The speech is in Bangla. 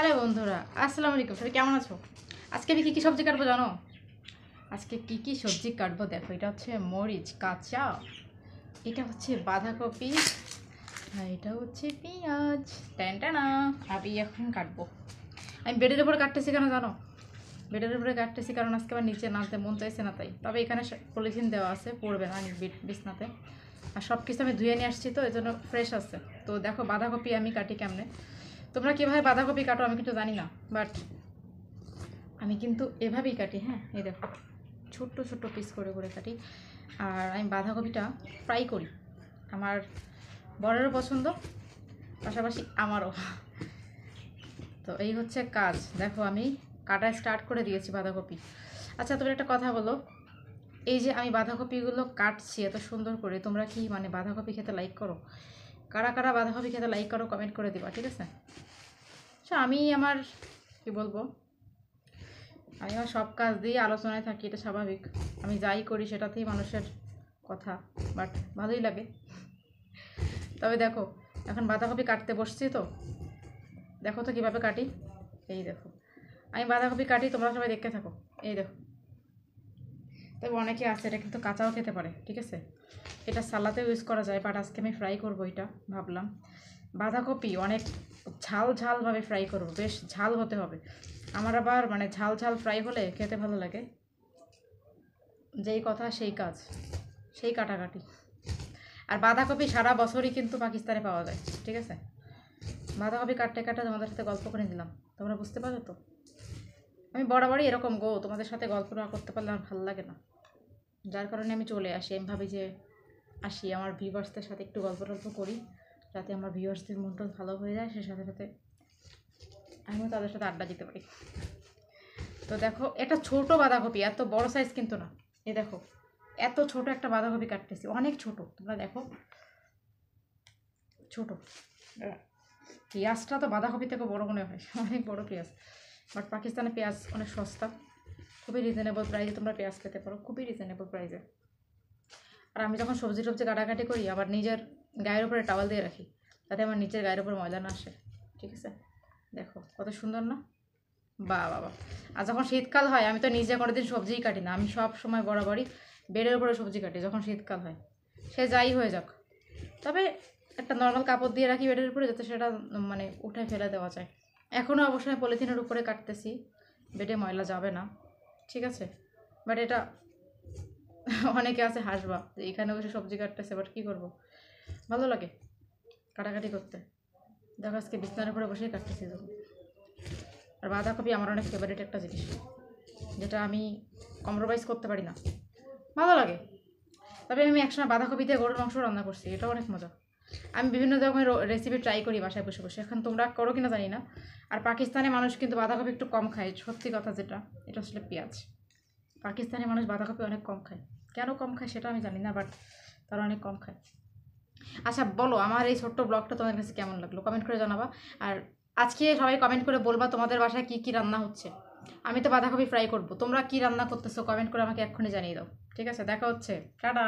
হ্যালো বন্ধুরা, আসসালামু আলাইকুম। সবাই কেমন আছো? আজকে আমি কী সবজি কাটবো জানো? আজকে কী সবজি কাটবো দেখো। এটা হচ্ছে মরিচ কাঁচা, এটা হচ্ছে বাঁধাকপি, আর এটা হচ্ছে পেঁয়াজ। টানা আমি এখন কাটবো। আমি বেডের উপরে কাটতেছি কেন জানো? বেডের উপরে কাটতেছি কারণ আজকে আবার নিচে নামতে মন চাইছে না, তাই। তবে এখানে পলিথিন দেওয়া আছে, পড়বে না বিছনাতে। আর সব কিছু আমি ধুয়ে নিয়ে আসছি, তো এই জন্য ফ্রেশ আছে। তো দেখো বাঁধাকপি আমি কাটি কেমনে। তোমরা কীভাবে বাঁধাকপি কাটো আমি কিন্তু জানি না, বাট আমি কিন্তু এভাবেই কাটি। হ্যাঁ, এই দেখো ছোট্ট ছোট্ট পিস করে করে কাটি। আর আমি বাঁধাকপিটা ফ্রাই করি। আমার বড়েরও পছন্দ, পাশাপাশি আমারও। তো এই হচ্ছে কাজ। দেখো আমি কাটা স্টার্ট করে দিয়েছি বাঁধাকপি। আচ্ছা, তুমি একটা কথা বলো, এই যে আমি বাঁধাকপিগুলো কাটছি এত সুন্দর করে, তোমরা কি মানে বাঁধাকপি খেতে লাইক করো? কারা কারা বাঁধাকপি খেতে লাইক করো কমেন্ট করে দিবা, ঠিক আছে? আচ্ছা, আমি আমার কি বলবো, আমি আমার সব কাজ দিয়ে আলোচনায় থাকি, এটা স্বাভাবিক। আমি যাই করি সেটাতেই মানুষের কথা, বাট ভালোই লাগে। তবে দেখো এখন বাঁধাকপি কাটতে বসছি, তো দেখো তো কীভাবে কাটি। এই দেখো আমি বাঁধাকপি কাটি, তোমরা সবাই দেখতে থাকো। এই দেখো, তবে অনেকে আছে এটা কিন্তু কাঁচাও খেতে পারে, ঠিক আছে? এটা সালাতেও ইউজ করা যায়, বাট আজকে আমি ফ্রাই করবো। এটা ভাবলাম বাঁধাকপি অনেক ঝাল ঝালভাবে ফ্রাই করবো, বেশ ঝাল হতে হবে। আমার আবার মানে ঝাল ঝাল ফ্রাই হলে খেতে ভালো লাগে। যেই কথা সেই কাজ, সেই কাটাকাটি। আর বাঁধাকপি সারা বছরই কিন্তু পাকিস্তানে পাওয়া যায়, ঠিক আছে? বাঁধাকপি কাটতে কাটতে তোমাদের সাথে গল্প করে দিলাম, তোমরা বুঝতে পারো তো? আমি বরাবরই এরকম গো, তোমাদের সাথে গল্প না করতে পারলে আমার ভালো লাগে না, যার কারণে আমি চলে আসি। আমি ভাবি যে আসি আমার ভিউয়ার্সদের সাথে একটু গল্প টল্প করি, যাতে আমার ভিউয়ার্সদের মনটা ভালো হয়ে যায়, সে সাথে সাথে আমিও তাদের সাথে আড্ডা দিতে পারি। তো দেখো এটা ছোট বাঁধাকপি, এত বড় সাইজ কিন্তু না। এই দেখো এত ছোট একটা বাঁধাকপি কাটতেছি, অনেক ছোট। তোমরা দেখো ছোট। পেঁয়াজটা তো বাঁধাকপি থেকে বড় মনে হয়, অনেক বড় পেঁয়াজ। বাট পাকিস্তানে পেঁয়াজ অনেক সস্তা, খুবই রিজনেবল প্রাইসে তোমরা পেঁয়াজ পেতে পারো, খুবই রিজনেবল প্রাইসে। আর আমি যখন সবজি টবজি কাটাকাটি করি, আবার নিজের গায়ের উপরে টাওয়াল দিয়ে রাখি, যাতে আমার নিচের গায়ের উপর ময়লা না আসে, ঠিক আছে? দেখো কত সুন্দর না? বাহ বাবা। আর যখন শীতকাল হয়, আমি তো নিজে কোনোদিন সবজিই কাটি না, আমি সব সময় বরাবরই বেডের উপরে সবজি কাটি যখন শীতকাল হয়, সে যাই হয়ে যাক। তবে একটা নর্মাল কাপড় দিয়ে রাখি বেডের উপরে, যাতে সেটা মানে উঠে ফেলে দেওয়া যায়। এখনও অবশ্যই পলিথিনের উপরে কাটতেছি, বেডে ময়লা যাবে না, ঠিক আছে? বাট এটা অনেকে আছে হাসবা যে এখানে বসে সবজি কাটতেছে, বাট কী করবো, ভালো লাগে কাটাকাটি করতে। দেখো আজকে বিছনার উপরে বসেই কাটতেছি। আর বাঁধাকপি আমার অনেক ফেভারিট একটা জিনিস, যেটা আমি কম্প্রোমাইজ করতে পারি না, ভালো লাগে। তবে আমি একসময় বাঁধাকপি দিয়ে গরুর মাংস রান্না করছি, এটাও অনেক মজা। আমি বিভিন্ন রকমের রেসিপি ট্রাই করি বাসায় বসে বসে, এখন তোমরা করো কিনা জানি না। আর পাকিস্তানি মানুষ কিন্তু বাঁধাকপি একটু কম খায়, সত্যি কথা যেটা, এটা আসলে পেঁয়াজ। পাকিস্তানি মানুষ বাঁধাকপি অনেক কম খায়, কেন কম খায় সেটা আমি জানি না, বাট তারা অনেক কম খায়। আচ্ছা বলো, আমার এই ছোট্ট ব্লগটা তোমাদের কাছে কেমন লাগলো কমেন্ট করে জানাবা। আর আজকে সবাই কমেন্ট করে বলবা তোমাদের বাসায় কী কী রান্না হচ্ছে। আমি তো বাঁধাকপি ফ্রাই করবো, তোমরা কী রান্না করতেছো কমেন্ট করে আমাকে এক্ষুনি জানিয়ে দাও, ঠিক আছে? দেখা হচ্ছে, টাটা।